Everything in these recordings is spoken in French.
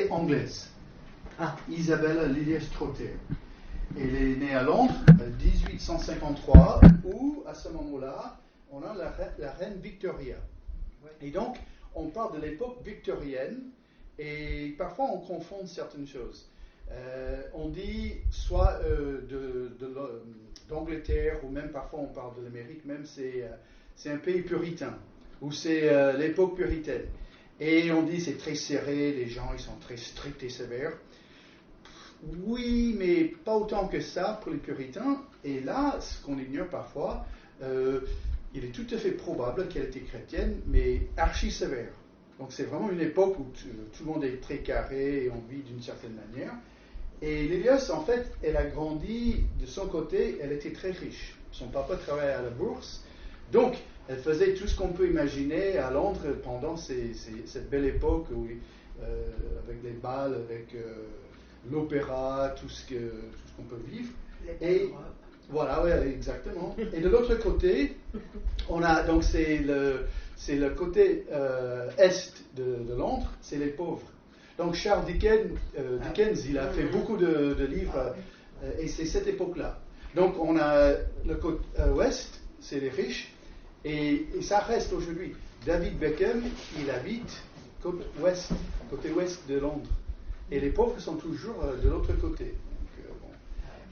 est anglaise. Isabella Lilias Trotter. Elle est née à Londres en 1853, où à ce moment-là, on a la reine Victoria. Et donc, on parle de l'époque victorienne, et parfois on confond certaines choses. On dit soit d'Angleterre, ou même parfois on parle de l'Amérique, même c'est un pays puritain, ou c'est l'époque puritaine. Et on dit c'est très serré, les gens ils sont très stricts et sévères. Oui, mais pas autant que ça pour les puritains. Et là, ce qu'on ignore parfois, il est tout à fait probable qu'elle était chrétienne, mais archi sévère. Donc c'est vraiment une époque où tout le monde est très carré et on vit d'une certaine manière. Et Lilias, en fait, elle a grandi de son côté, elle était très riche. Son papa travaillait à la bourse, donc elle faisait tout ce qu'on peut imaginer à Londres pendant cette belle époque où, avec les bals, avec l'opéra, tout ce qu'on peut vivre. Et voilà, ouais, exactement. Et de l'autre côté, on a donc c'est le côté est de Londres, c'est les pauvres. Donc Charles Dickens, il a fait beaucoup de livres, et c'est cette époque-là. Donc on a le côté ouest, c'est les riches, et ça reste aujourd'hui. David Beckham, il habite côté ouest de Londres, et les pauvres sont toujours de l'autre côté. Donc, bon.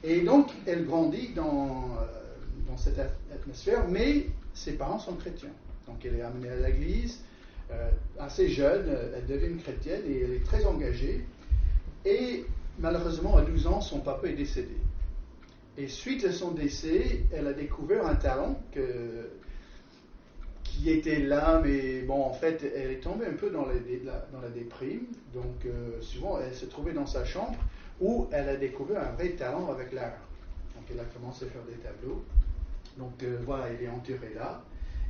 Et donc elle grandit dans cette atmosphère, mais ses parents sont chrétiens. Donc elle est amenée à l'église. Assez jeune, elle devient chrétienne et elle est très engagée. Et malheureusement, à 12 ans, son papa est décédé. Et suite à son décès, elle a découvert un talent qui était là, mais bon, en fait, elle est tombée un peu dans la déprime. Donc, souvent, elle se trouvait dans sa chambre où elle a découvert un vrai talent avec l'art. Donc, elle a commencé à faire des tableaux. Donc, voilà, elle est enterrée là.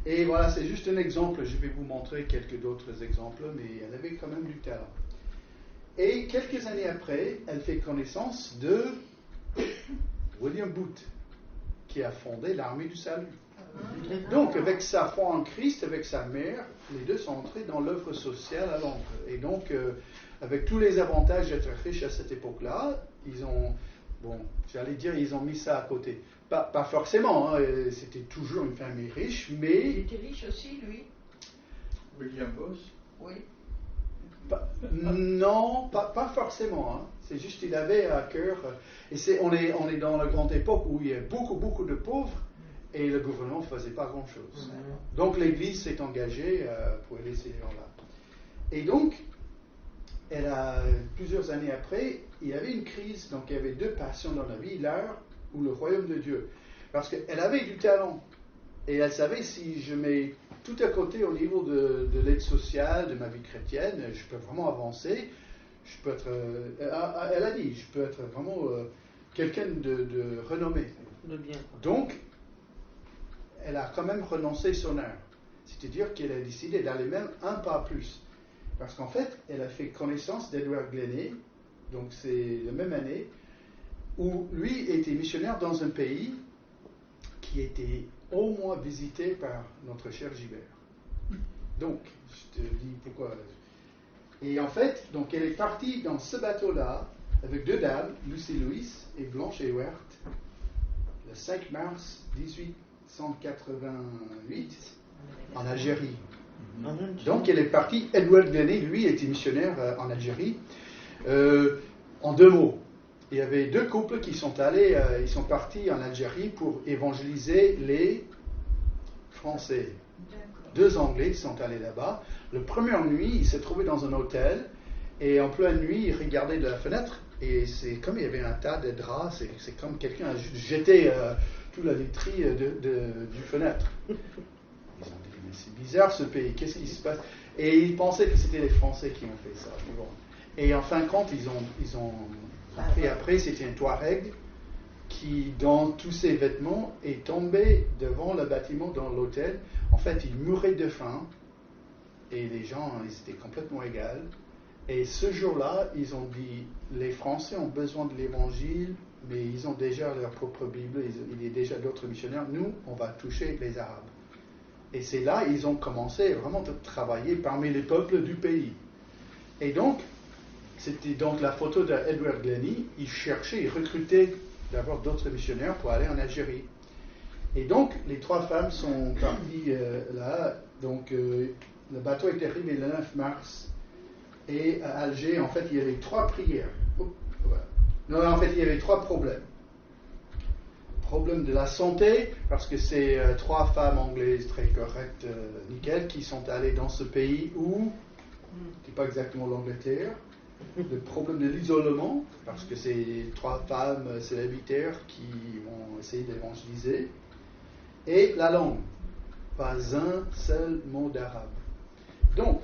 Et voilà, c'est juste un exemple. Je vais vous montrer quelques d'autres exemples, mais elle avait quand même du talent. Et quelques années après, elle fait connaissance de William Booth, qui a fondé l'Armée du Salut. Donc, avec sa foi en Christ, avec sa mère, les deux sont entrés dans l'œuvre sociale à Londres. Et donc, avec tous les avantages d'être riches à cette époque-là, ils ont mis ça à côté. Pas forcément, hein, c'était toujours une famille riche, mais... Il était riche aussi, lui. William Booth. Oui. Non, pas forcément. Hein. C'est juste qu'il avait à cœur... Et on est dans la grande époque où il y a beaucoup de pauvres et le gouvernement ne faisait pas grand-chose. Donc l'Église s'est engagée pour aider ces gens-là. Et donc, plusieurs années après, il y avait une crise. Donc il y avait deux passions dans la vie, l'art ou le royaume de Dieu. Parce qu'elle avait du talent. Et elle savait, si je mets tout à côté au niveau de l'aide sociale, de ma vie chrétienne, je peux vraiment avancer. Je peux être, elle a dit, je peux être vraiment quelqu'un de renommé. De bien. Donc, elle a quand même renoncé son art. C'est-à-dire qu'elle a décidé d'aller même un pas plus. Parce qu'en fait, elle a fait connaissance d'Edward Glennie, donc c'est la même année, où lui était missionnaire dans un pays qui était au moins visité par notre cher Gilbert. Donc, je te dis pourquoi. Et en fait, donc elle est partie dans ce bateau-là avec deux dames, Lucy Louis et Blanche Ewert, le 5 mars 1888 en Algérie. Donc elle est partie. Edward Glennie, lui, était missionnaire en Algérie. En deux mots, il y avait deux couples qui sont allés, ils sont partis en Algérie pour évangéliser les Français. Deux Anglais qui sont allés là-bas. La première nuit, ils se trouvaient dans un hôtel et en pleine nuit, ils regardaient de la fenêtre et c'est comme il y avait un tas de draps, c'est comme quelqu'un a jeté toute la literie du fenêtre. Ils ont dit, mais c'est bizarre ce pays, qu'est-ce qui se passe? Et ils pensaient que c'était les Français qui ont fait ça. Bon. Et en fin de compte, ils ont appris après, c'était un Touareg qui, dans tous ses vêtements, est tombé devant le bâtiment, dans l'hôtel. En fait, il mourait de faim et les gens, ils étaient complètement égaux. Et ce jour-là, ils ont dit, les Français ont besoin de l'évangile, mais ils ont déjà leur propre Bible, il y a déjà d'autres missionnaires. Nous, on va toucher les Arabes. Et c'est là ils ont commencé vraiment à travailler parmi les peuples du pays. Et donc, c'était donc la photo d'Edward Glennie. Il cherchait, il recrutait d'abord d'autres missionnaires pour aller en Algérie. Et donc, les 3 femmes sont parties là. Donc, le bateau est arrivé le 9 mars. Et à Alger, en fait, il y avait 3 prières. Voilà. Non, en fait, il y avait 3 problèmes. Problème de la santé, parce que c'est 3 femmes anglaises très correctes, nickel, qui sont allées dans ce pays où, c'est pas exactement l'Angleterre. Le problème de l'isolement, parce que c'est 3 femmes célibataires qui vont essayer d'évangéliser. Et la langue. Pas un seul mot d'arabe. Donc,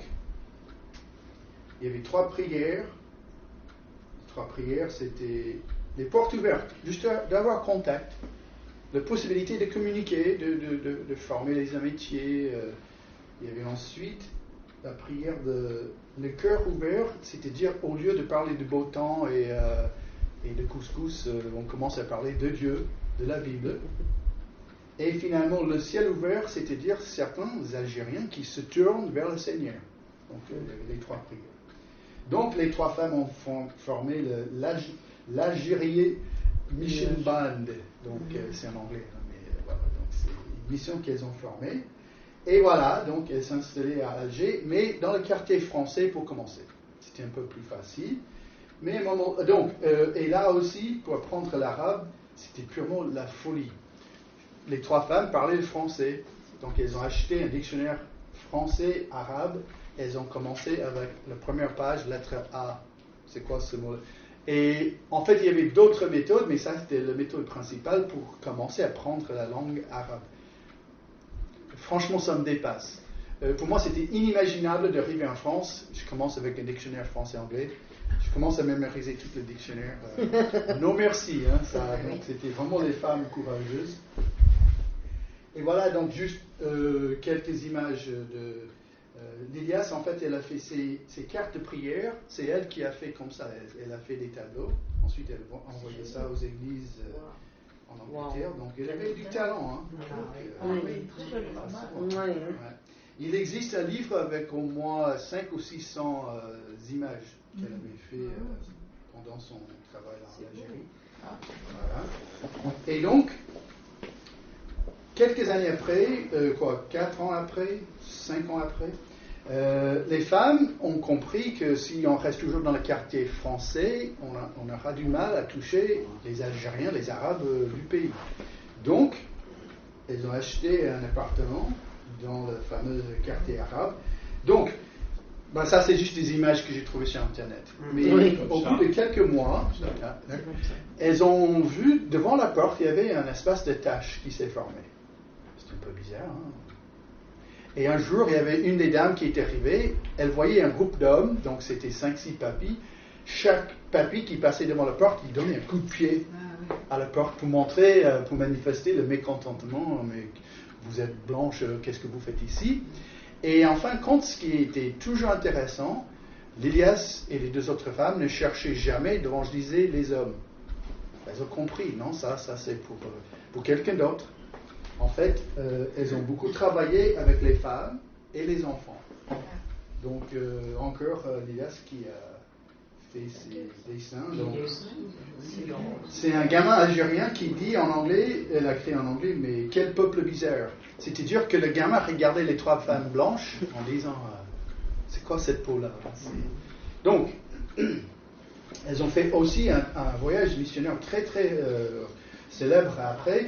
il y avait 3 prières. Les 3 prières, c'était les portes ouvertes, juste d'avoir contact, la possibilité de communiquer, de former les amitiés. Il y avait ensuite la prière le cœur ouvert, c'est-à-dire au lieu de parler de beau temps et de couscous, on commence à parler de Dieu, de la Bible. Et finalement, le ciel ouvert, c'est-à-dire certains Algériens qui se tournent vers le Seigneur. Donc, il y avait les 3 prières. Donc, les 3 femmes ont formé l'Algérien Mission Band. Donc, c'est en anglais, hein, mais voilà. Donc, c'est une mission qu'elles ont formée. Et voilà, donc, elles s'installaient à Alger, mais dans le quartier français pour commencer. C'était un peu plus facile. Mais et là aussi, pour apprendre l'arabe, c'était purement la folie. Les 3 femmes parlaient le français. Donc, elles ont acheté un dictionnaire français-arabe. Elles ont commencé avec la première page, lettre A. C'est quoi ce mot? Et en fait, il y avait d'autres méthodes, mais ça, c'était la méthode principale pour commencer à apprendre la langue arabe. Franchement, ça me dépasse. Pour moi, c'était inimaginable d'arriver en France. Je commence avec un dictionnaire français-anglais. Je commence à mémoriser tout le dictionnaire. Non merci. Hein, donc, c'était vraiment des femmes courageuses. Et voilà, donc juste quelques images de Lilias. En fait, elle a fait ses cartes de prière. C'est elle qui a fait comme ça. Elle a fait des tableaux. Ensuite, elle a envoyé ça aux églises en Angleterre. Donc, elle avait du talent. Hein. Il existe un livre avec au moins 500 ou 600 images qu'elle avait fait pendant son travail en Algérie. Voilà. Et donc, quelques années après, 4 ans après, 5 ans après, les femmes ont compris que si on reste toujours dans le quartier français, on aura du mal à toucher les Algériens, les Arabes du pays. Donc, elles ont acheté un appartement dans le fameux quartier arabe. Donc, ça c'est juste des images que j'ai trouvées sur Internet. Mais au bout de quelques mois, elles ont vu, devant la porte, il y avait un espace de tâches qui s'est formé. C'est un peu bizarre. Hein? Et un jour, il y avait une des dames qui était arrivée. Elle voyait un groupe d'hommes, donc c'était 5-6 papis. Chaque papi qui passait devant la porte, il donnait un coup de pied à la porte pour montrer, pour manifester le mécontentement. Mais vous êtes blanche, qu'est-ce que vous faites ici? Et en fin de compte, ce qui était toujours intéressant, Lilias et les 2 autres femmes ne cherchaient jamais d'évangéliser les hommes. Elles ont compris, non, ça c'est pour quelqu'un d'autre. En fait, elles ont beaucoup travaillé avec les femmes et les enfants. Donc, encore Lilias qui a fait ses dessins. Donc, c'est un gamin algérien qui dit en anglais, elle a écrit en anglais, mais quel peuple bizarre. C'est-à-dire que le gamin regardait les 3 femmes blanches en disant, c'est quoi cette peau-là? Donc, elles ont fait aussi un voyage missionnaire très très célèbre après,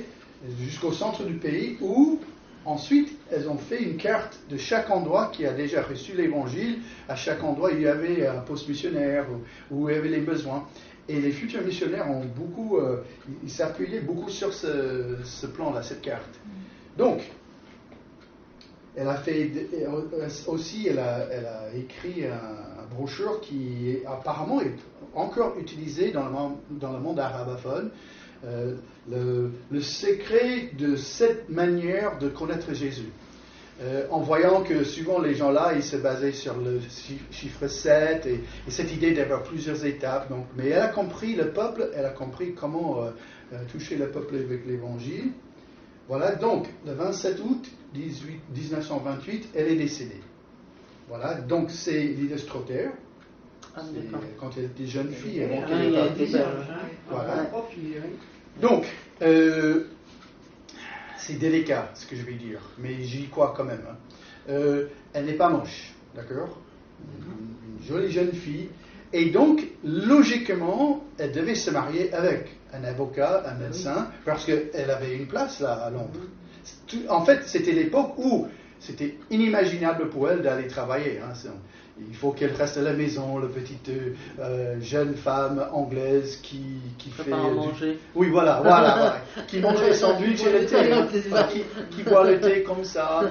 jusqu'au centre du pays, où ensuite elles ont fait une carte de chaque endroit qui a déjà reçu l'évangile. À chaque endroit il y avait un poste missionnaire où il y avait les besoins. Et les futurs missionnaires ont beaucoup, ils s'appuyaient beaucoup sur ce plan-là, cette carte. Donc, elle a fait aussi, elle a écrit un brochure qui apparemment est encore utilisé dans le monde arabophone. Le secret de cette manière de connaître Jésus. En voyant que souvent les gens là, ils se basaient sur le chiffre 7 et cette idée d'avoir plusieurs étapes. Donc, mais elle a compris le peuple, elle a compris comment toucher le peuple avec l'évangile. Voilà, donc le 27 août 1928, elle est décédée. Voilà, donc c'est Lilias Trotter. Quand elle était jeune fille, Oui, avant qu'elle il ait a parti. été belge, hein. Voilà. Pas fille, oui. Donc, c'est délicat ce que je vais dire, mais j'y crois quand même. Elle n'est pas moche, d'accord? Une jolie jeune fille. Et donc, logiquement, elle devait se marier avec un avocat, un médecin, parce qu'elle avait une place là à Londres. En fait, c'était l'époque où c'était inimaginable pour elle d'aller travailler. Hein. Il faut qu'elle reste à la maison, la petite jeune femme anglaise qui fait manger. Oui, voilà. Qui mange les sandwichs et le thé. Hein. Qui boit le thé comme ça.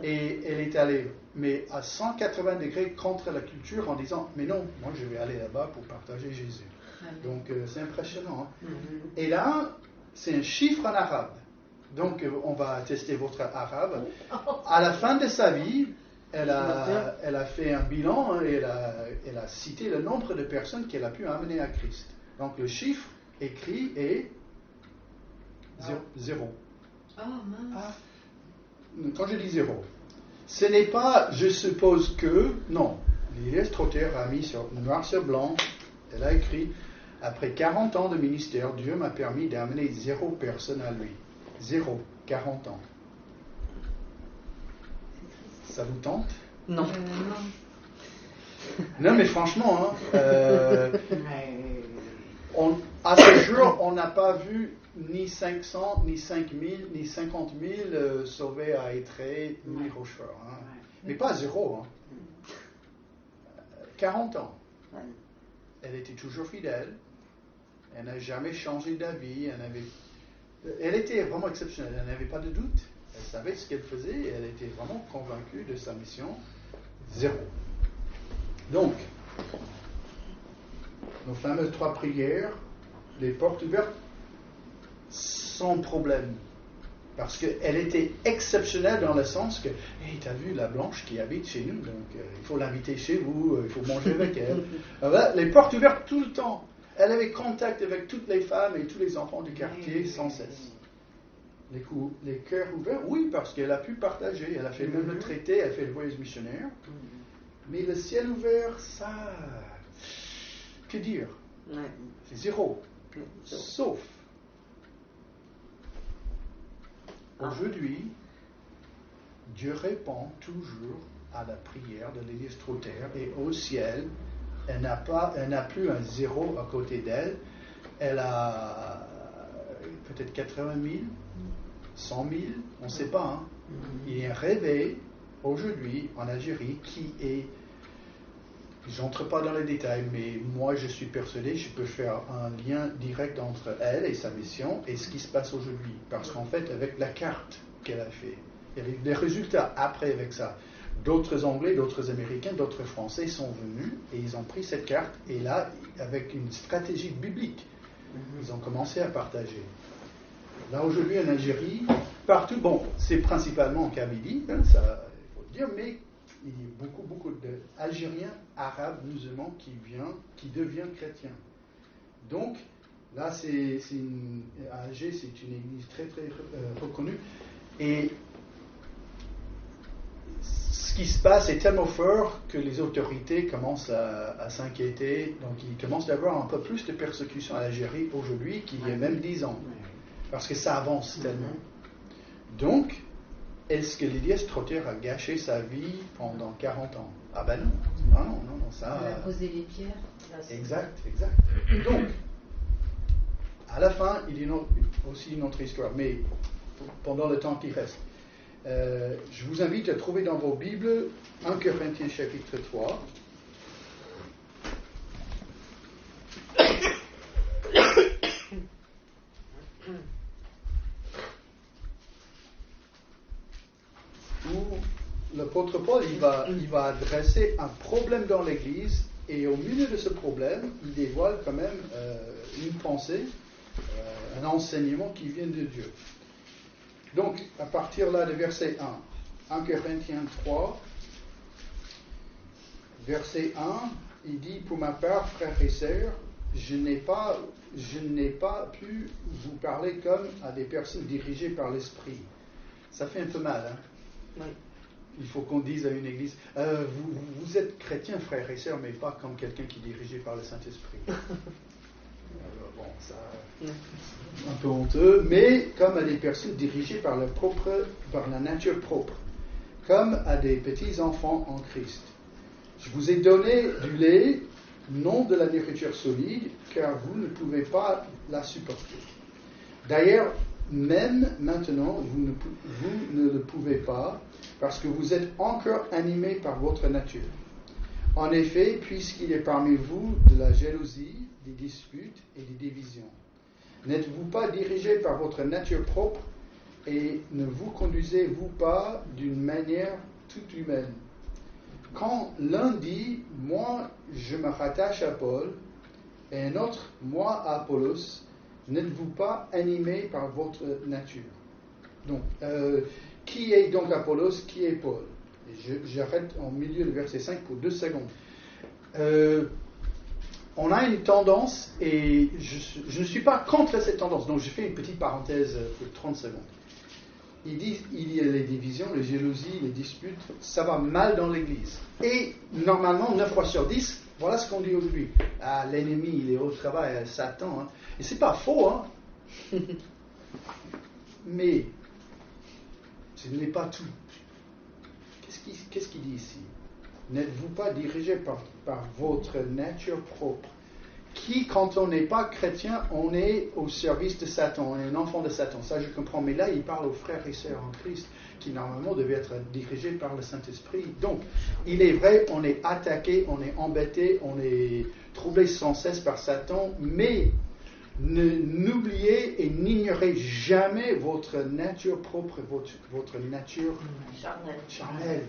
Et elle est allée, mais à 180 degrés contre la culture en disant, mais non, moi je vais aller là-bas pour partager Jésus. Donc c'est impressionnant. Hein. Et là, c'est un chiffre en arabe. Donc on va tester votre arabe. À la fin de sa vie, elle a fait un bilan, hein, et elle a cité le nombre de personnes qu'elle a pu amener à Christ. Donc le chiffre écrit est 0. Oh mince. Quand je dis 0, ce n'est pas je suppose que, non. Lilias Trotter a mis noir sur blanc, elle a écrit, après 40 ans de ministère, Dieu m'a permis d'amener 0 personne à lui. 0, 40 ans. Ça vous tente? Non. Non, mais franchement, hein, à ce jour, on n'a pas vu ni 500, ni 5000, ni 50 000 sauvés à Étré, ni Rochefort. Hein. Mais pas 0. Hein. 40 ans. Elle était toujours fidèle. Elle n'a jamais changé d'avis. Elle était vraiment exceptionnelle. Elle n'avait pas de doute. Elle savait ce qu'elle faisait et elle était vraiment convaincue de sa mission. 0. Donc, nos fameuses 3 prières, les portes ouvertes, sans problème. Parce qu'elle était exceptionnelle dans le sens que, hey, t'as vu la blanche qui habite chez nous, donc il faut l'inviter chez vous, il faut manger avec elle. Voilà, les portes ouvertes tout le temps. Elle avait contact avec toutes les femmes et tous les enfants du quartier sans cesse. Les cœurs ouverts, oui, parce qu'elle a pu partager. Elle a fait même le traité, elle a fait le voyage missionnaire. Mais le ciel ouvert, ça... Que dire? C'est 0. Sauf... Aujourd'hui, Dieu répond toujours à la prière de Lilias Trotter et au ciel, elle n'a plus un 0 à côté d'elle. Elle a peut-être 80 000, 100 000, on ne sait pas. Hein. Il y a un réveil aujourd'hui en Algérie qui est... J'entre pas dans les détails, mais moi je suis persuadé, je peux faire un lien direct entre elle et sa mission et ce qui se passe aujourd'hui. Parce qu'en fait, avec la carte qu'elle a fait, et les résultats après avec ça, d'autres Anglais, d'autres Américains, d'autres Français sont venus et ils ont pris cette carte et là, avec une stratégie biblique, ils ont commencé à partager. Là aujourd'hui en Algérie, partout, bon, c'est principalement en Kabylie, hein, ça il faut le dire, mais il y a beaucoup d'Algériens, Arabes, musulmans qui deviennent chrétiens. Donc, là, à Alger, c'est une église très, très reconnue. Et ce qui se passe est tellement fort que les autorités commencent à s'inquiéter. Donc, il commence à y avoir un peu plus de persécution en Algérie aujourd'hui qu'il y a même 10 ans. Parce que ça avance tellement. Donc, est-ce que Lilias Trotter a gâché sa vie pendant 40 ans? Ah ben non. Non, ça... Elle a posé les pierres. Exact. Donc, à la fin, il y a aussi une autre histoire, mais pendant le temps qui reste. Je vous invite à trouver dans vos Bibles 1 Corinthiens chapitre 3. Où l'apôtre Paul il va adresser un problème dans l'Église et au milieu de ce problème, il dévoile quand même une pensée, un enseignement qui vient de Dieu. Donc, à partir là de verset 1 Corinthiens 3, verset 1, il dit, pour ma part, frères et sœurs, je n'ai pas pu vous parler comme à des personnes dirigées par l'Esprit. Ça fait un peu mal, hein? Oui. il faut qu'on dise à une église, vous êtes chrétien, frères et sœurs, mais pas comme quelqu'un qui est dirigé par le Saint-Esprit. Alors, bon, ça, un peu honteux, mais comme à des personnes dirigées par la nature propre, comme à des petits enfants en Christ. Je vous ai donné du lait, non de la nourriture solide, car vous ne pouvez pas la supporter. D'ailleurs, même maintenant, vous ne le pouvez pas, parce que vous êtes encore animés par votre nature. En effet, puisqu'il est parmi vous de la jalousie, des disputes et des divisions, n'êtes-vous pas dirigés par votre nature propre et ne vous conduisez-vous pas d'une manière toute humaine? Quand l'un dit « moi, je me rattache à Paul » et un autre « moi à Apollos », n'êtes-vous pas animés par votre nature? Donc, qui est donc Apollos? Qui est Paul? Et j'arrête en milieu du verset 5 pour 2 secondes. On a une tendance, et je ne suis pas contre cette tendance, donc je fais une petite parenthèse de 30 secondes. Il dit il y a les divisions, les jalousies, les disputes, ça va mal dans l'Église. Et normalement, 9 fois sur 10, voilà ce qu'on dit aujourd'hui. Ah, l'ennemi, il est au travail, Satan. Hein. Et c'est pas faux, hein. Mais ce n'est pas tout. Qu'est-ce qu'il dit ici? N'êtes-vous pas dirigé par votre nature propre, qui, quand on n'est pas chrétien, on est au service de Satan, on est un enfant de Satan. Ça, je comprends. Mais là, il parle aux frères et sœurs en Christ, qui normalement devaient être dirigés par le Saint-Esprit. Donc, il est vrai, on est attaqué, on est embêté, on est troublé sans cesse par Satan, mais n'oubliez et n'ignorez jamais votre nature propre, votre nature charnelle.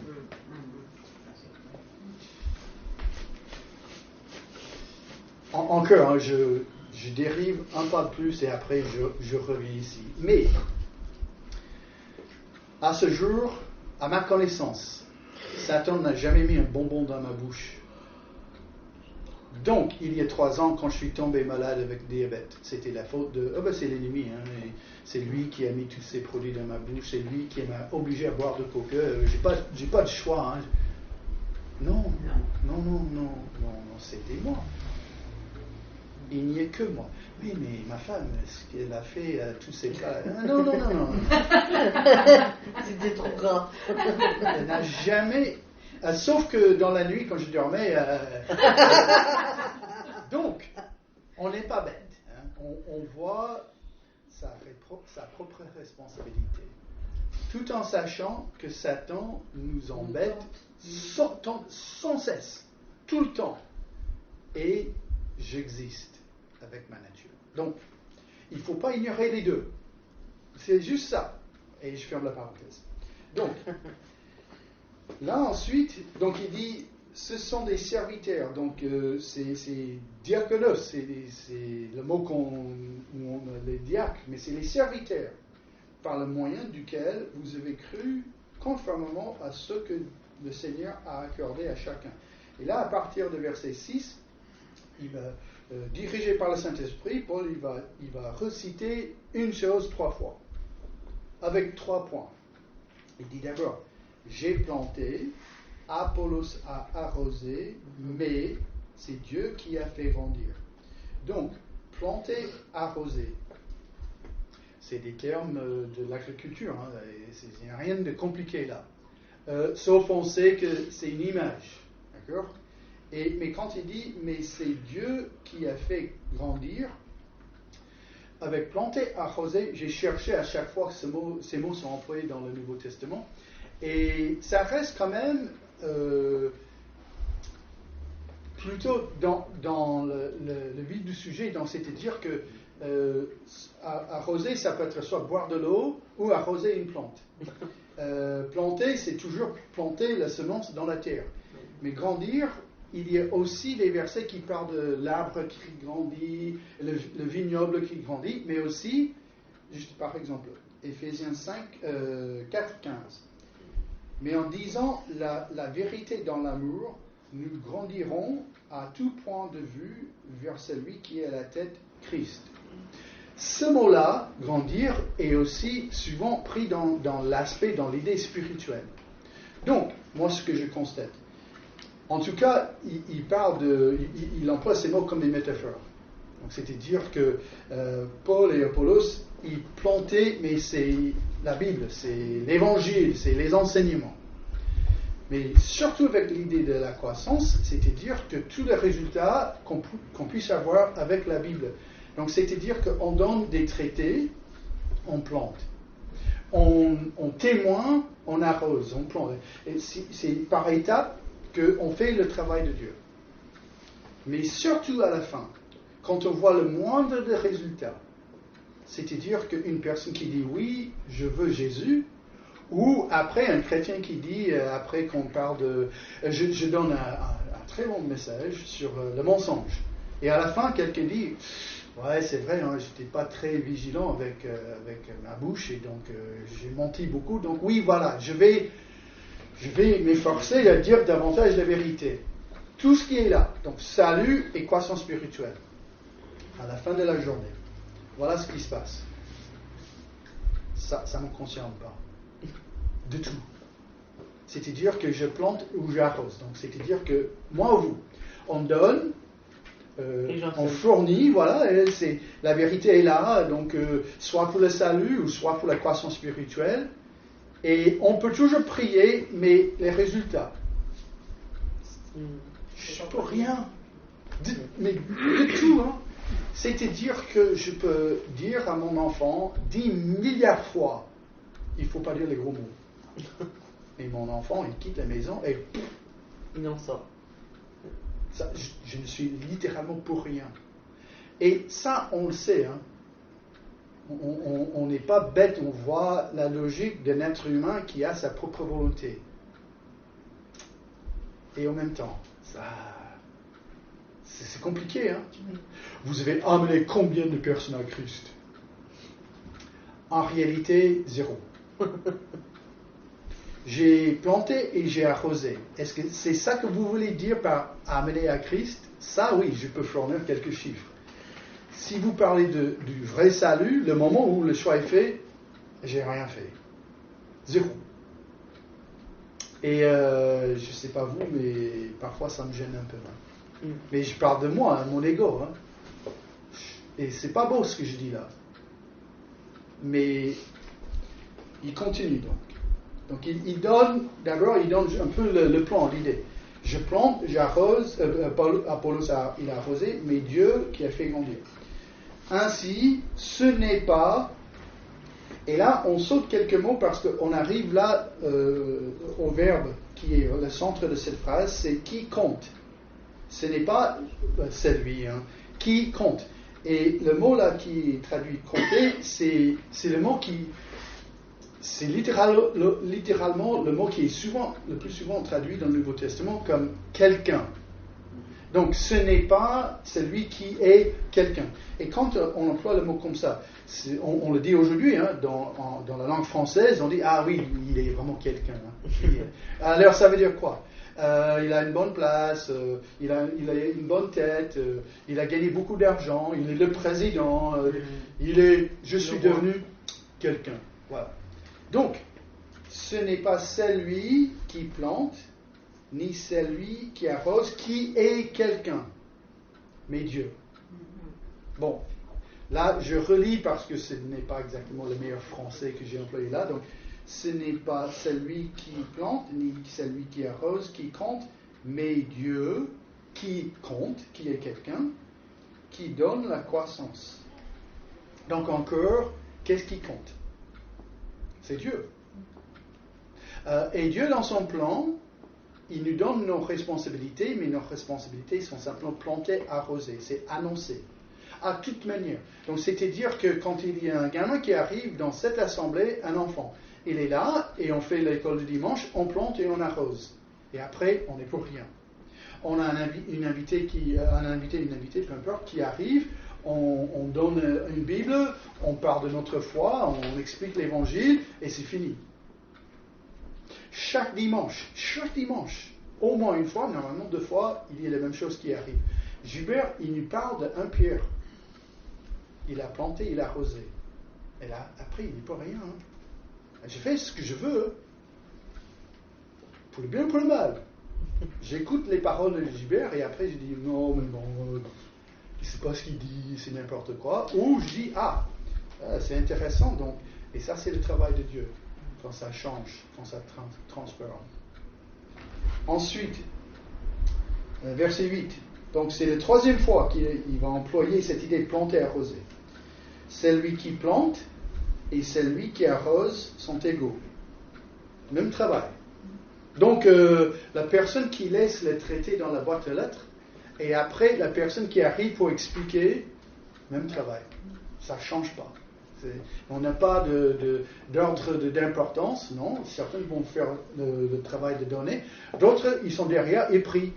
Encore, hein, je dérive un pas de plus et après je reviens ici. Mais, à ce jour, à ma connaissance, Satan n'a jamais mis un bonbon dans ma bouche. Donc, il y a 3 ans, quand je suis tombé malade avec diabète, c'était la faute de... c'est l'ennemi, hein, c'est lui qui a mis tous ces produits dans ma bouche, c'est lui qui m'a obligé à boire de coca. J'ai pas de choix. Hein. Non, c'était moi. Il n'y a que moi. Oui, mais ma femme, ce qu'elle a fait à tous ces cas... Non. C'était trop grave. Elle n'a jamais... sauf que dans la nuit, quand je dormais... Donc, on n'est pas bête. Hein. On voit sa propre responsabilité. Tout en sachant que Satan nous embête sans cesse, tout le temps. Et j'existe avec ma nature. Donc, il ne faut pas ignorer les deux. C'est juste ça. Et je ferme la parenthèse. Donc, là ensuite, donc il dit, ce sont des serviteurs. Donc, c'est diaconos, c'est le mot où on a les diacres, mais c'est les serviteurs, par le moyen duquel vous avez cru conformément à ce que le Seigneur a accordé à chacun. Et là, à partir de verset 6, il va, dirigé par le Saint-Esprit, Paul il va reciter une chose 3 fois, avec 3 points. Il dit d'abord, j'ai planté, Apollos a arrosé, mais c'est Dieu qui a fait grandir. Donc, planter, arroser, c'est des termes de l'agriculture, hein, il n'y a rien de compliqué là. Sauf on sait que c'est une image, d'accord? Mais quand il dit, mais c'est Dieu qui a fait grandir, avec planter, arroser, j'ai cherché à chaque fois que ces mots sont employés dans le Nouveau Testament, et ça reste quand même plutôt dans le vif du sujet, c'est-à-dire que arroser, ça peut être soit boire de l'eau ou arroser une plante. Planter, c'est toujours planter la semence dans la terre. Mais grandir, il y a aussi des versets qui parlent de l'arbre qui grandit, le vignoble qui grandit, mais aussi, juste par exemple, Éphésiens 4, 15. Mais en disant la vérité dans l'amour, nous grandirons à tout point de vue vers celui qui est à la tête, Christ. Ce mot-là, grandir, est aussi souvent pris dans l'aspect, dans l'idée spirituelle. Donc, moi, ce que je constate, en tout cas, il emploie ces mots comme des métaphores. Donc, c'est-à-dire que Paul et Apollos, ils plantaient, mais c'est la Bible, c'est l'Évangile, c'est les enseignements. Mais surtout avec l'idée de la croissance, c'est-à-dire que tous les résultats qu'on puisse avoir avec la Bible. Donc, c'est-à-dire qu'on donne des traités, on plante. On témoigne, on arrose, on plante. Et c'est par étapes qu'on fait le travail de Dieu. Mais surtout à la fin, quand on voit le moindre des résultats, c'est-à-dire qu'une personne qui dit oui, je veux Jésus, ou après un chrétien qui dit, après qu'on parle de... Je donne un très long message sur le mensonge. Et à la fin, quelqu'un dit, ouais, c'est vrai, hein, je n'étais pas très vigilant avec ma bouche, et donc j'ai menti beaucoup. Donc oui, voilà, je vais m'efforcer à dire davantage la vérité. Tout ce qui est là, donc salut et croissance spirituelle, à la fin de la journée. Voilà ce qui se passe. Ça ne me concerne pas. De tout. C'est-à-dire que je plante ou j'arrose. Donc, c'est-à-dire que moi ou vous, on donne, on fournit, voilà, et la vérité est là, donc soit pour le salut ou soit pour la croissance spirituelle. Et on peut toujours prier, mais les résultats, je ne peux rien. Mais de tout, hein. C'est-à-dire que je peux dire à mon enfant 10 milliards fois, il ne faut pas dire les gros mots. Et mon enfant, il quitte la maison et il en sort. Ça, je ne suis littéralement pour rien. Et ça, on le sait. Hein. On n'est pas bête, on voit la logique d'un être humain qui a sa propre volonté. Et en même temps, c'est compliqué. Hein. Vous avez amené combien de personnes à Christ? En réalité, 0. J'ai planté et j'ai arrosé. Est-ce que c'est ça que vous voulez dire par amener à Christ? Ça, oui, je peux fournir quelques chiffres. Si vous parlez du vrai salut, le moment où le choix est fait, j'ai rien fait. 0. Et je ne sais pas vous, mais parfois ça me gêne un peu. Hein. Mais je parle de moi, mon ego. Hein. Et c'est pas beau ce que je dis là. Mais il continue donc. Donc il donne un peu le plan, l'idée. Je plante, j'arrose, Apollos il a arrosé, mais Dieu qui a fait grandir. Ainsi, ce n'est pas... Et là, on saute quelques mots parce qu'on arrive là au verbe qui est le centre de cette phrase, c'est qui compte. Ce n'est pas celui, hein, qui compte. Et le mot là qui traduit compter, c'est le mot qui... C'est littéralement le mot qui est le plus souvent traduit dans le Nouveau Testament comme quelqu'un. Donc ce n'est pas celui qui est quelqu'un. Et quand on emploie le mot comme ça, on le dit aujourd'hui, hein, dans la langue française, on dit ah oui, il est vraiment quelqu'un. Hein. Alors ça veut dire quoi? Il a une bonne place, il a une bonne tête, il a gagné beaucoup d'argent, il est le président, je suis devenu quelqu'un. Voilà. Donc, ce n'est pas celui qui plante, ni celui qui arrose, qui est quelqu'un, mais Dieu. Bon, là, je relis parce que ce n'est pas exactement le meilleur français que j'ai employé là. Donc, ce n'est pas celui qui plante, ni celui qui arrose, qui compte, mais Dieu qui compte, qui est quelqu'un, qui donne la croissance. Donc, encore, qu'est-ce qui compte? C'est Dieu. Et Dieu, dans son plan, il nous donne nos responsabilités, mais nos responsabilités sont simplement plantées, arrosées. C'est annoncé. À toute manière. Donc, c'est-à-dire que quand il y a un gamin qui arrive dans cette assemblée, un enfant, il est là, et on fait l'école du dimanche, on plante et on arrose. Et après, on n'est pour rien. On a une invitée, peu importe, qui arrive, on donne une Bible, on parle de notre foi, on explique l'Évangile, et c'est fini. Chaque dimanche, au moins une fois, normalement 2 fois, il y a la même chose qui arrive. Joubert, il nous parle de 1 Pierre. Il a planté, il a arrosé. Et là, après, il n'y peut rien. Hein. Je fais ce que je veux. pour le bien ou pour le mal. J'écoute les paroles de Gilbert et après je dis non, mais bon, je ne sais pas ce qu'il dit, c'est n'importe quoi. Ou je dis c'est intéressant donc. Et ça, c'est le travail de Dieu quand ça change, quand ça transforme. Ensuite, verset 8. Donc c'est la troisième fois qu'il va employer cette idée de planter, arroser. Celui qui plante et celui qui arrose sont égaux. Même travail. Donc la personne qui laisse le traité dans la boîte à lettres et après la personne qui arrive pour expliquer, même travail. Ça ne change pas. On n'a pas d'ordre d'importance, non. Certains vont faire le travail de donner. D'autres, ils sont derrière et prient.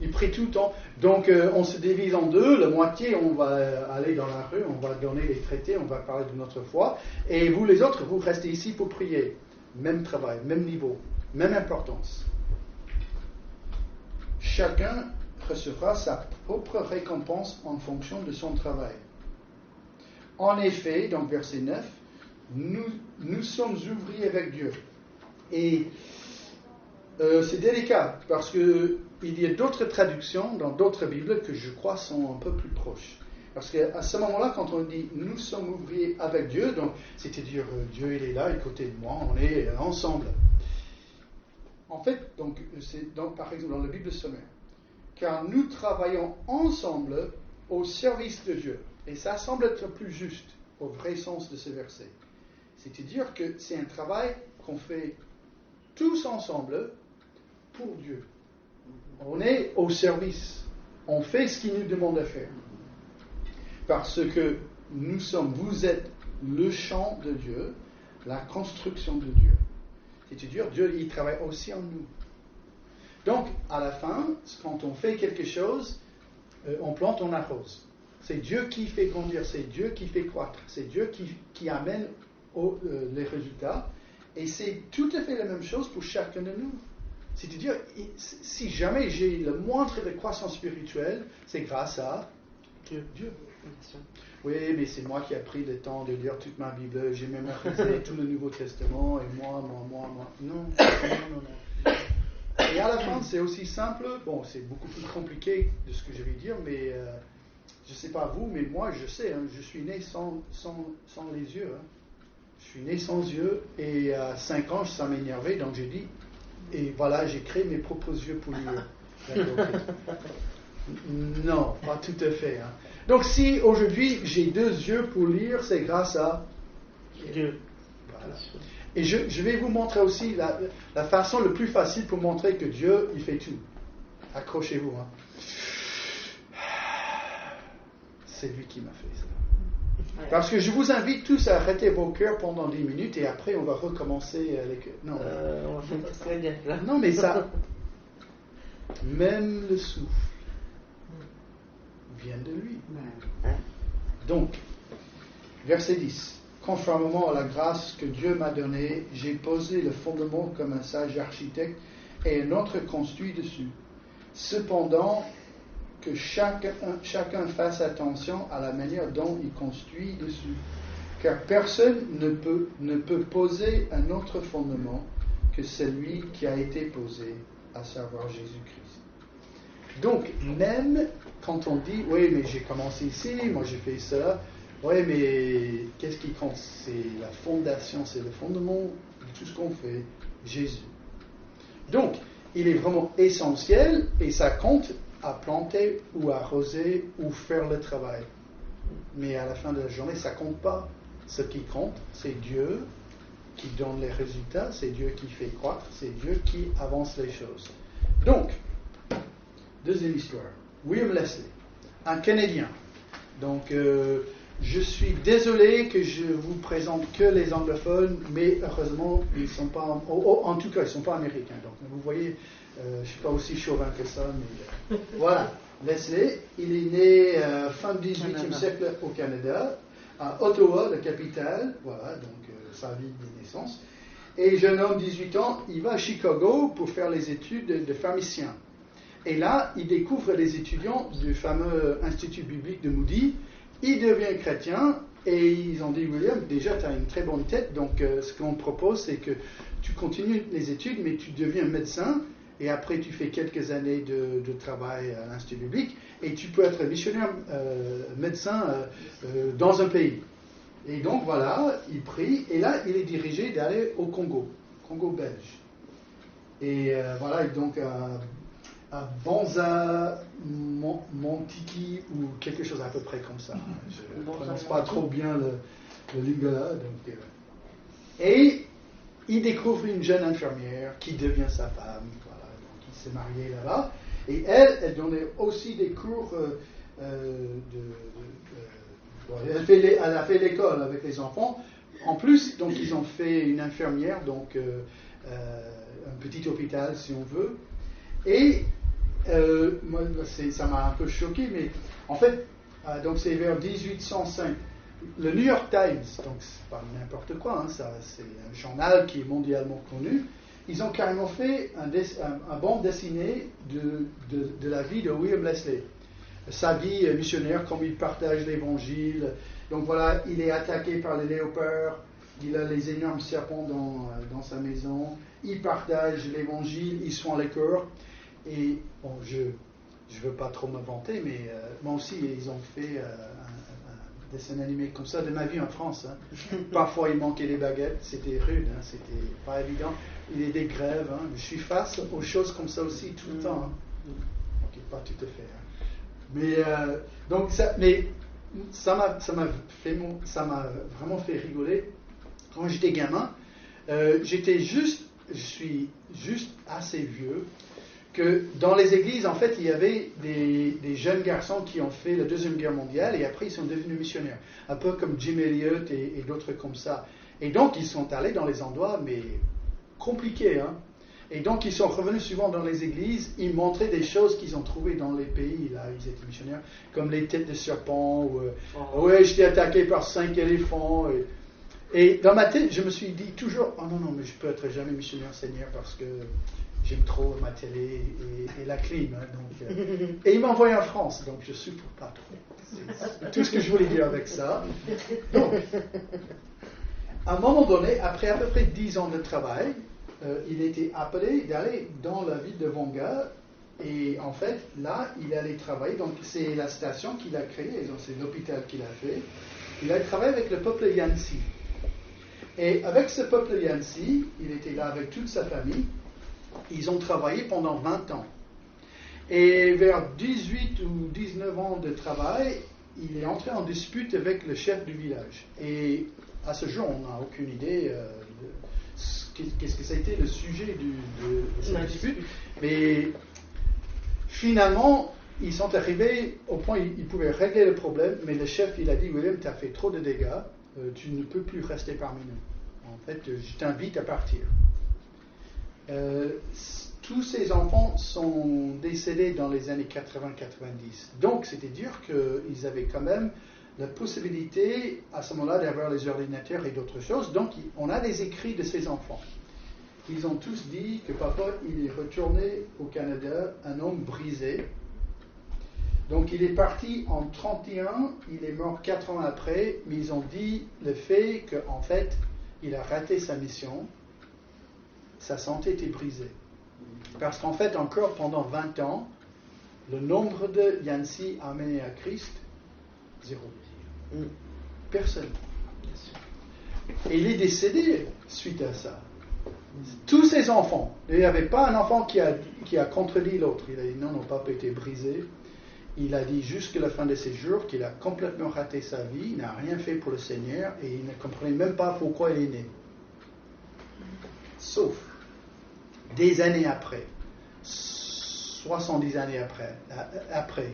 Ils prient tout le temps. Donc, on se divise en deux. La moitié, on va aller dans la rue, on va donner les traités, on va parler de notre foi. Et vous, les autres, vous restez ici pour prier. Même travail, même niveau, même importance. Chacun recevra sa propre récompense en fonction de son travail. En effet, donc verset 9, nous sommes ouvriers avec Dieu. Et c'est délicat parce qu'il y a d'autres traductions dans d'autres Bibles que je crois sont un peu plus proches. Parce qu'à ce moment-là, quand on dit nous sommes ouvriers avec Dieu, donc c'est-à-dire Dieu il est là, à côté de moi, on est ensemble. En fait, donc, c'est par exemple dans la Bible sommaire, car nous travaillons ensemble au service de Dieu. Et ça semble être plus juste au vrai sens de ce verset. C'est-à-dire que c'est un travail qu'on fait tous ensemble pour Dieu. On est au service. On fait ce qu'il nous demande de faire. Parce que vous êtes le champ de Dieu, la construction de Dieu. C'est-à-dire, Dieu, il travaille aussi en nous. Donc, à la fin, quand on fait quelque chose, on plante, on arrose. C'est Dieu qui fait grandir, c'est Dieu qui fait croître, c'est Dieu qui amène les résultats. Et c'est tout à fait la même chose pour chacun de nous. C'est-à-dire, si jamais j'ai le moindre de croissance spirituelle, c'est grâce à Dieu. Oui, mais c'est moi qui ai pris le temps de lire toute ma Bible, j'ai mémorisé tout le Nouveau Testament, et moi. Non. Et à la fin, c'est aussi simple. Bon, c'est beaucoup plus compliqué de ce que je vais dire, mais je ne sais pas vous, mais moi, je sais, je suis né sans les yeux. Je suis né sans yeux, et à 5 ans, ça m'énervait, donc j'ai dit, et voilà, j'ai créé mes propres yeux pour lire. Non, pas tout à fait. Donc si aujourd'hui j'ai 2 yeux pour lire, c'est grâce à Dieu. Voilà. Et je vais vous montrer aussi la façon la plus facile pour montrer que Dieu, il fait tout. Accrochez-vous. C'est lui qui m'a fait ça. Ouais. Parce que je vous invite tous à arrêter vos cœurs pendant 10 minutes et après on va recommencer avec... Non, on va faire gaffe là. Non, mais ça... Même le souffle vient de lui. Donc, verset 10. Conformément à la grâce que Dieu m'a donnée, j'ai posé le fondement comme un sage architecte et un autre construit dessus. Cependant, que chacun fasse attention à la manière dont il construit dessus. Car personne ne peut poser un autre fondement que celui qui a été posé, à savoir Jésus-Christ. Donc, même quand on dit, oui, mais j'ai commencé ici, moi j'ai fait ça, oui, mais qu'est-ce qui compte? C'est la fondation, c'est le fondement de tout ce qu'on fait, Jésus. Donc, il est vraiment essentiel et ça compte à planter ou à arroser ou faire le travail. Mais à la fin de la journée, ça ne compte pas. Ce qui compte, c'est Dieu qui donne les résultats, c'est Dieu qui fait croître, c'est Dieu qui avance les choses. Donc, deuxième histoire. William Leslie, un Canadien. Donc, je suis désolé que je vous présente que les anglophones, mais heureusement, ils ne sont pas, en tout cas, ils ne sont pas américains. Donc, vous voyez, je ne suis pas aussi chauvin que ça, mais voilà. Leslie, il est né fin du 18e siècle au Canada, à Ottawa, la capitale, voilà, donc sa vie de naissance. Et jeune homme, 18 ans, il va à Chicago pour faire les études de pharmacien. Et là, il découvre les étudiants du fameux Institut biblique de Moody. Il devient chrétien Et ils ont dit, William, déjà tu as une très bonne tête, donc ce qu'on te propose, c'est que tu continues les études, mais tu deviens médecin, et après tu fais quelques années de travail à l'Institut biblique, et tu peux être missionnaire médecin dans un pays. Et donc voilà, il prie, et là il est dirigé d'aller au Congo belge. Et voilà, donc à Banza Montiki ou quelque chose à peu près comme ça. Je ne prononce pas trop bien le lingala. Et il découvre une jeune infirmière qui devient sa femme. Voilà, donc il s'est marié là-bas. Et elle donnait aussi des cours elle a fait l'école avec les enfants. En plus, donc ils ont fait une infirmière, donc un petit hôpital si on veut. Et moi, ça m'a un peu choqué, mais en fait, donc c'est vers 1805. Le New York Times, donc c'est pas n'importe quoi, hein, ça, c'est un journal qui est mondialement connu. Ils ont carrément fait un bande dessinée de la vie de William Leslie. Sa vie missionnaire, comme il partage l'évangile. Donc voilà, il est attaqué par les léopards, il a les énormes serpents dans sa maison, il partage l'évangile, il soigne les cœurs. Et bon, je ne veux pas trop me vanter, mais moi aussi, ils ont fait un dessin animé comme ça de ma vie en France. Hein. Parfois, il manquait les baguettes, c'était rude, hein, c'était pas évident. Il y a des grèves, hein. Je suis face aux choses comme ça aussi tout le temps. Hein. Ok, pas tout à fait. Hein. Mais donc ça m'a vraiment fait rigoler. Quand j'étais gamin, je suis juste assez vieux que dans les églises, en fait, il y avait des jeunes garçons qui ont fait la Deuxième Guerre mondiale et après ils sont devenus missionnaires, un peu comme Jim Elliot et d'autres comme ça. Et donc ils sont allés dans les endroits mais compliqués, hein. Et donc, ils sont revenus souvent dans les églises, ils montraient des choses qu'ils ont trouvées dans les pays, là, ils étaient missionnaires, comme les têtes de serpents, ou ouais, j'étais attaqué par 5 éléphants. Et dans ma tête, je me suis dit toujours, oh non, mais je peux être jamais missionnaire Seigneur parce que j'aime trop ma télé et la clim. Hein, donc, et ils m'ont envoyé en France, donc je ne souffre pas trop. C'est tout ce que je voulais dire avec ça. Donc, à un moment donné, après à peu près 10 ans de travail, il était appelé d'aller dans la ville de Vonga et en fait là il allait travailler, donc c'est la station qu'il a créée, donc c'est l'hôpital qu'il a fait. Il a travaillé avec le peuple Yansi et avec ce peuple Yansi il était là avec toute sa famille. Ils ont travaillé pendant 20 ans et vers 18 ou 19 ans de travail il est entré en dispute avec le chef du village et à ce jour on n'a aucune idée qu'est-ce que ça a été le sujet de cette dispute. Mais finalement, ils sont arrivés au point où ils pouvaient régler le problème, mais le chef, il a dit, William, tu as fait trop de dégâts, tu ne peux plus rester parmi nous. En fait, je t'invite à partir. Tous ces enfants sont décédés dans les années 80-90. Donc, c'était dur qu'ils avaient quand même la possibilité à ce moment-là d'avoir les ordinateurs et d'autres choses. Donc on a des écrits de ces enfants. Ils ont tous dit que papa il est retourné au Canada un homme brisé. Donc il est parti en 1931, il est mort 4 ans après, mais ils ont dit le fait qu'en fait il a raté sa mission, sa santé était brisée. Parce qu'en fait encore pendant 20 ans, le nombre de Yansi amenés à Christ, 0. Personne. Et il est décédé suite à ça. Tous ses enfants. Il n'y avait pas un enfant qui a contredit l'autre. Il a dit non, papa était brisé. Il a dit jusqu'à la fin de ses jours qu'il a complètement raté sa vie, il n'a rien fait pour le Seigneur et il ne comprenait même pas pourquoi il est né. Sauf des années après, 70 années après,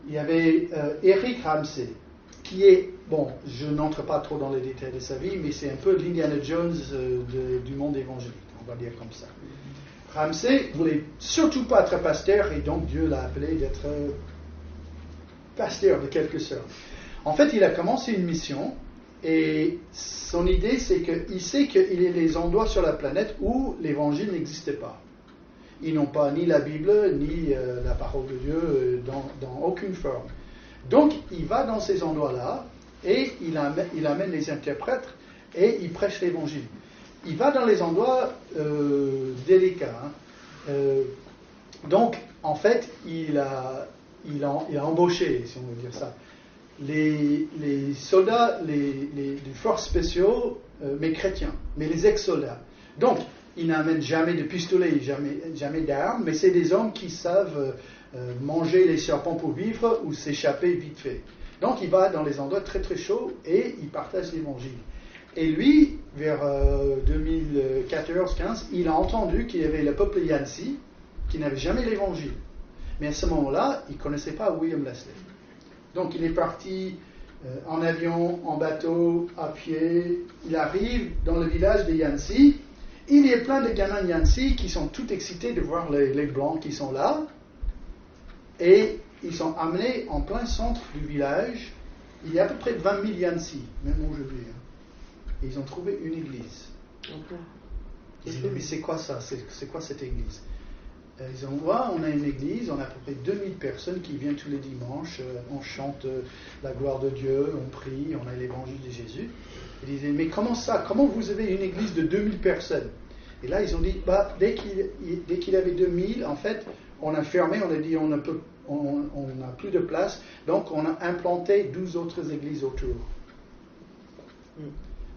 il y y Eric Ramsey, qui est, bon, je n'entre pas trop dans les détails de sa vie, mais c'est un peu l'Indiana Jones du monde évangélique, on va dire comme ça. Ramsey voulait surtout pas être pasteur, et donc Dieu l'a appelé d'être pasteur de quelque sorte. En fait, il a commencé une mission, et son idée, c'est qu'il sait qu'il y a des endroits sur la planète où l'évangile n'existait pas. Ils n'ont pas ni la Bible, ni la parole de Dieu dans aucune forme. Donc, il va dans ces endroits-là et il amène les interprètes et il prêche l'évangile. Il va dans les endroits délicats. Donc, en fait, il a embauché, si on veut dire ça, les soldats, les forces spéciaux, mais chrétiens, mais les ex-soldats. Donc, il n'amène jamais de pistolet, jamais d'armes, mais c'est des hommes qui savent manger les serpents pour vivre ou s'échapper vite fait. Donc, il va dans les endroits très très chauds et il partage l'évangile. Et lui, vers 2014-15, il a entendu qu'il y avait le peuple Yansi qui n'avait jamais l'évangile. Mais à ce moment-là, il ne connaissait pas William Leslie. Donc il est parti en avion, en bateau, à pied. Il arrive dans le village de Yansi. Il y a plein de gamins Yansi qui sont tout excités de voir les Blancs qui sont là. Et ils sont amenés en plein centre du village. Il y a à peu près 20 000 Yansi, même aujourd'hui. Et ils ont trouvé une église. Ils disent, mais c'est quoi ça? C'est quoi cette église? Ils ont dit, on a une église, on a à peu près 2000 personnes qui viennent tous les dimanches, on chante la gloire de Dieu, on prie, on a l'évangile de Jésus. Ils disaient, mais comment ça? Comment vous avez une église de 2000 personnes? Et là, ils ont dit, dès qu'il avait 2000, en fait, on a fermé, on a dit, on n'a plus de place, donc on a implanté 12 autres églises autour.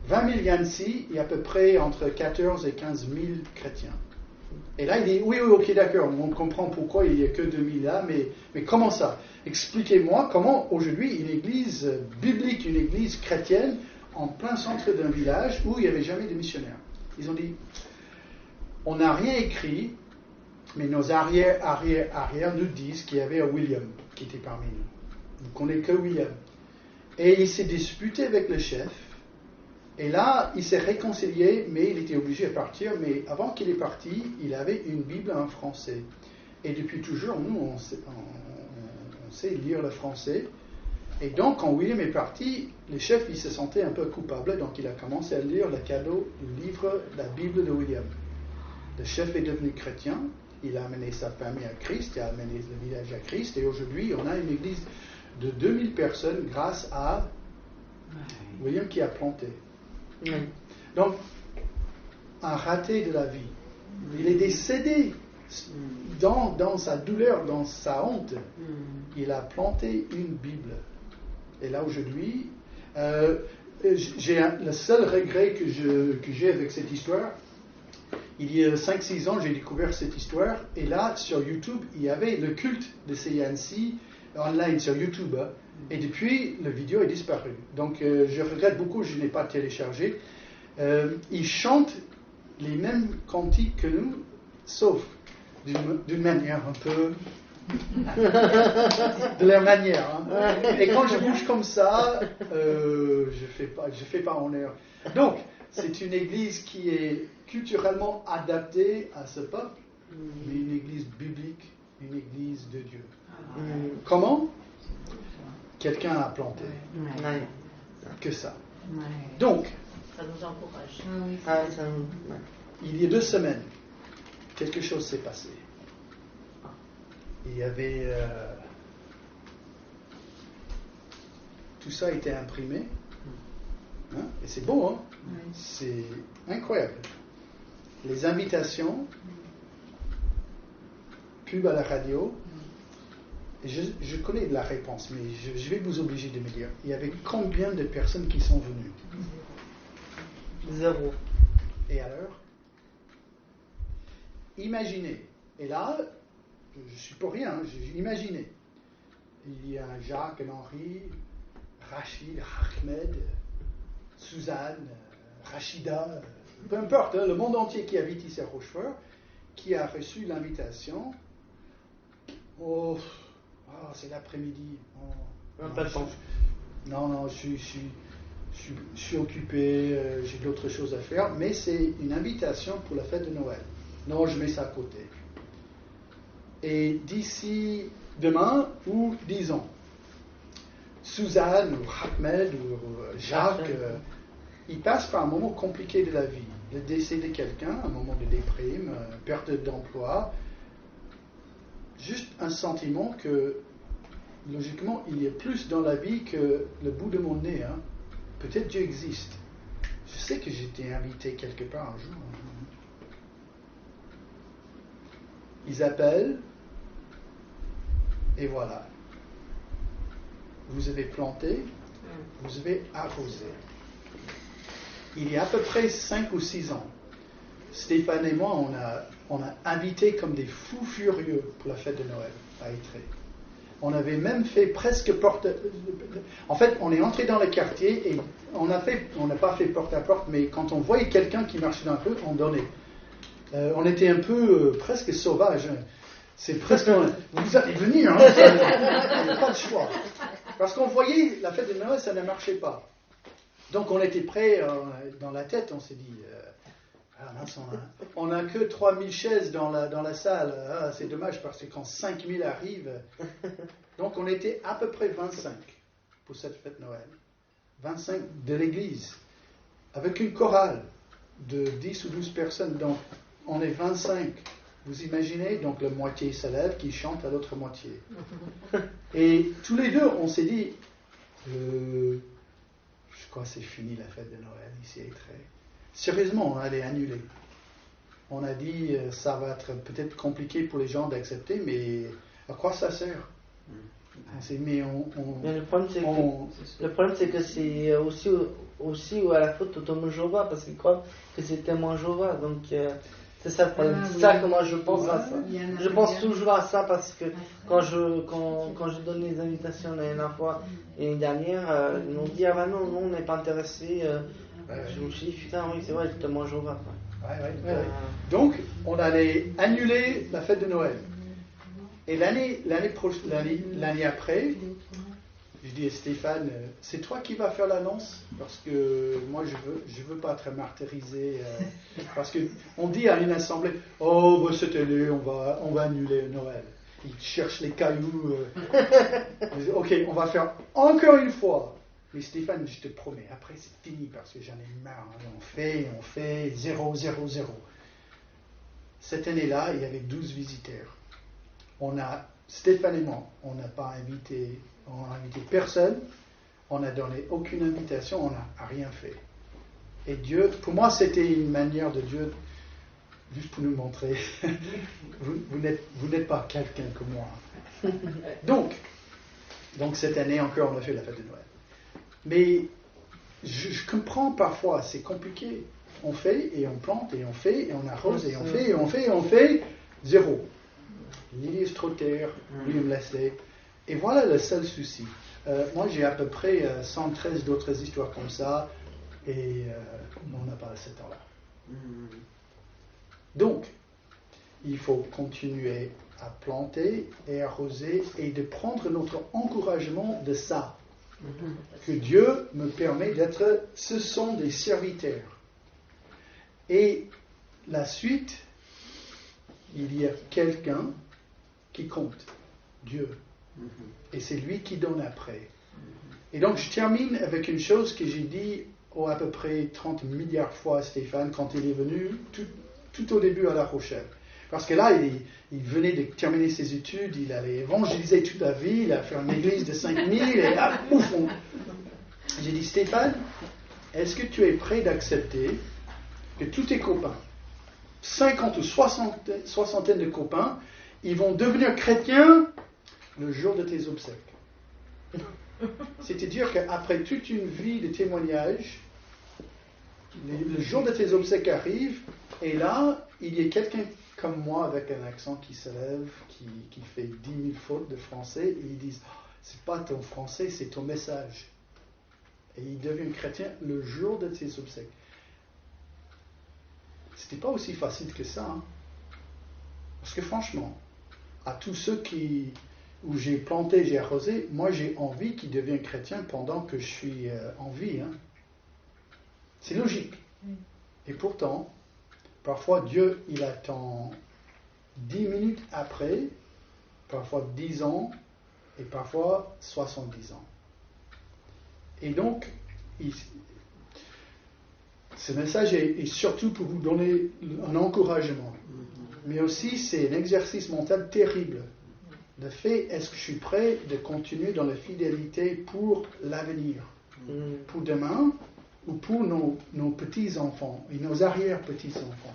20 000 Yansi et à peu près entre 14 et 15 000 chrétiens. Et là, il dit, oui, ok, d'accord, on comprend pourquoi il n'y a que 2000 là, mais comment ça? Expliquez-moi comment aujourd'hui une église biblique, une église chrétienne, en plein centre d'un village où il n'y avait jamais de missionnaires. Ils ont dit, on n'a rien écrit, mais nos arrière nous disent qu'il y avait un William qui était parmi nous. On ne connaît que William. Et il s'est disputé avec le chef. Et là, il s'est réconcilié, mais il était obligé de partir. Mais avant qu'il est parti, il avait une Bible en français. Et depuis toujours, nous, on sait lire le français. Et donc, quand William est parti, le chef, il se sentait un peu coupable. Donc, il a commencé à lire le cadeau du livre, la Bible de William. Le chef est devenu chrétien. Il a amené sa famille à Christ, il a amené le village à Christ. Et aujourd'hui, on a une église de 2000 personnes grâce à William qui a planté. Donc, un raté de la vie. Il est décédé dans sa douleur, dans sa honte. Il a planté une Bible. Et là, aujourd'hui, le seul regret que j'ai avec cette histoire, il y a 5-6 ans, j'ai découvert cette histoire. Et là, sur YouTube, il y avait le culte de ces Yansi online sur YouTube. Et depuis, la vidéo est disparue. Donc, je regrette beaucoup, je n'ai pas téléchargé. Ils chantent les mêmes cantiques que nous, sauf d'une manière un peu... de leur manière. Hein. Et quand je bouge comme ça, je fais pas honneur. Donc, c'est une église qui est culturellement adaptée à ce peuple, mais une église biblique, une église de Dieu. Comment? Quelqu'un a planté. Que ça. Donc, ça nous encourage. Il y a 2 semaines, quelque chose s'est passé. Il y avait... tout ça a été imprimé. Hein? Et c'est beau, hein? C'est incroyable. Les invitations, pub à la radio. Je connais la réponse, mais je vais vous obliger de me dire, il y avait combien de personnes qui sont venues? 0. Et alors? Imaginez. Et là, je ne suis pour rien, j'ai imaginé. Il y a Jacques, Henri, Rachid, Ahmed, Suzanne, Rachida, peu importe, hein, le monde entier qui habite ici à Rochefort, qui a reçu l'invitation. Oh, c'est l'après-midi. Non, je suis occupé, j'ai d'autres choses à faire, mais c'est une invitation pour la fête de Noël. Non, je mets ça à côté. Et d'ici demain, ou disons, Suzanne ou Ahmed ou Jacques, ils passent par un moment compliqué de la vie. Le décès de quelqu'un, un moment de déprime, perte d'emploi, juste un sentiment que logiquement, il y a plus dans la vie que le bout de mon nez. Hein. Peut-être Dieu existe. Je sais que j'étais invité quelque part un jour. Ils appellent, et voilà. Vous avez planté, vous avez arrosé. Il y a à peu près 5 ou 6 ans, Stéphane et moi, on a invité comme des fous furieux pour la fête de Noël à Étré. On avait même fait presque porte... En fait, on est entré dans le quartier et on n'a pas fait porte à porte, mais quand on voyait quelqu'un qui marchait dans la rue, on donnait. On était un peu presque sauvages. Hein. C'est presque... Vous allez venir, hein, il n'y a pas de choix. Parce qu'on voyait, la fête de Noël, ça ne marchait pas. Donc on était prêts, dans la tête, on s'est dit... on n'a que 3000 chaises dans la salle. Ah, c'est dommage parce que quand 5000 arrivent... Donc on était à peu près 25 pour cette fête Noël. 25 de l'église. Avec une chorale de 10 ou 12 personnes. Donc on est 25. Vous imaginez? Donc la moitié se lève qui chante à l'autre moitié. Et tous les deux, on s'est dit... je crois que c'est fini la fête de Noël ici à Étré. Sérieusement, on allait annuler. On a dit, ça va être peut-être compliqué pour les gens d'accepter, mais à quoi ça sert? Mais le problème, c'est que c'est aussi à la faute de Thomas Jova, parce qu'il croit que c'est témoin Jova. Donc, c'est ça le problème. C'est ça que moi je pense à ça. Je pense toujours à ça parce que quand je donne les invitations la dernière fois et l'année dernière, ils m'ont dit, ah ben non, on n'est pas intéressé. Je me suis dit, putain, oui, c'est vrai, je te mange au vin. Donc, on allait annuler la fête de Noël. Et l'année après, je dis à Stéphane, c'est toi qui vas faire l'annonce? Parce que moi, je veux pas être martyrisé. Parce qu'on dit à une assemblée, oh, cette année, on va annuler Noël. Ils cherchent les cailloux. Ok, on va faire encore une fois. Mais Stéphane, je te promets, après c'est fini parce que j'en ai marre. On fait 0, 0, 0. Cette année-là, il y avait 12 visiteurs. Stéphane et moi, on n'a invité personne, on n'a donné aucune invitation, on n'a rien fait. Et Dieu, pour moi, c'était une manière de Dieu, juste pour nous montrer, vous n'êtes pas quelqu'un comme moi. Donc cette année encore, on a fait la fête de Noël. Mais je comprends parfois, c'est compliqué. On fait et on plante et on fait et on arrose et on fait et on fait et on fait, 0. Lily Strotter, William Leslie. Et voilà le seul souci. Moi j'ai à peu près 113 d'autres histoires comme ça et on n'a pas ce temps-là. Donc, il faut continuer à planter et arroser et de prendre notre encouragement de ça. Que Dieu me permet d'être, ce sont des serviteurs. Et la suite, il y a quelqu'un qui compte, Dieu. Et c'est lui qui donne après. Et donc je termine avec une chose que j'ai dit à peu près 30 milliards fois à Stéphane quand il est venu, tout au début à La Rochelle. Parce que là, il venait de terminer ses études, il allait évangéliser toute la ville, il a fait une église de 5000, et là, pouf, j'ai dit, Stéphane, est-ce que tu es prêt d'accepter que tous tes copains, 50 ou 60 de copains, ils vont devenir chrétiens le jour de tes obsèques? C'est-à-dire qu'après toute une vie de témoignage, le jour de tes obsèques arrive, et là, il y a quelqu'un comme moi avec un accent qui se lève, qui fait 10 000 fautes de français, et ils disent, c'est pas ton français, c'est ton message. Et ils deviennent chrétiens le jour de tes obsèques. C'était pas aussi facile que ça. Hein. Parce que franchement, à tous ceux où j'ai planté, j'ai arrosé, moi j'ai envie qu'ils deviennent chrétiens pendant que je suis en vie. Hein. C'est logique. Et pourtant, parfois Dieu, il attend 10 minutes après, parfois 10 ans, et parfois 70 ans. Et donc, ce message est surtout pour vous donner un encouragement. Mais aussi, c'est un exercice mental terrible. Le fait, est-ce que je suis prêt de continuer dans la fidélité pour l'avenir, pour demain, ou pour nos petits-enfants et nos arrière-petits-enfants,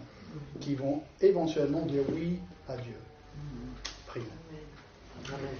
qui vont éventuellement dire oui à Dieu. Prions. Amen.